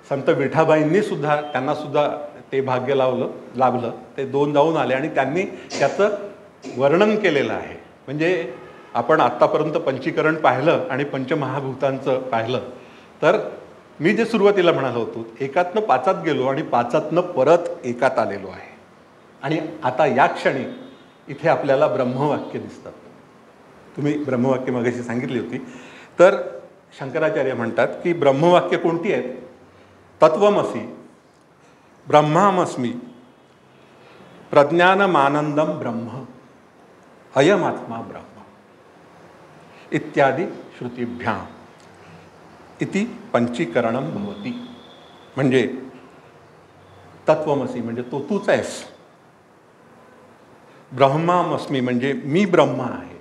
संत विठाबाईंनी सुद्धा त्यांनासुद्धा ते भाग्य लाभलं. ते 2 जाऊन आले आणि त्यांनी त्याचं वर्णन केलेलं आहे. म्हणजे आपण आत्तापर्यंत पंचीकरण पाहिलं आणि पंचमहाभूतांचं पाहिलं तर मी जे सुरुवातीला म्हणालो होतो एकातनं 5त गेलो आणि 5तनं परत एकात आलेलो आहे. आणि आता या क्षणी इथे आपल्याला ब्रह्मवाक्य दिसतात. तुम्ही ब्रह्मवाक्य मगाशी सांगितली होती, तर शंकराचार्य म्हणतात की ब्रह्मवाक्य कोणती आहेत? तत्वमसी, ब्रह्मामस्मी, प्रज्ञानमानंदम ब्रह्म, अयमात्मा ब्रह्म इत्यादी श्रुतिभ्याम इति पंचीकरणम भवती. म्हणजे तत्वमसी म्हणजे तो तूच आहेस, ब्रह्मामस्मी म्हणजे मी ब्रह्म आहे,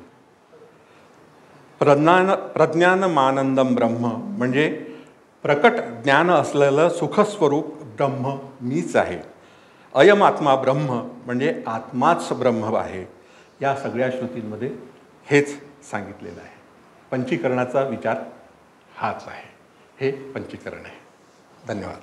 प्रज्ञानमानंदम ब्रह्म म्हणजे प्रकट ज्ञान असलेलं सुखस्वरूप ब्रह्म मीच आहे, अयम आत्मा ब्रह्म म्हणजे आत्माच ब्रह्म आहे. या सगळ्या श्रुतींमध्ये हेच सांगितलेलं आहे. पंचीकरणाचा विचार हाच आहे. हे पंचीकरण आहे. धन्यवाद.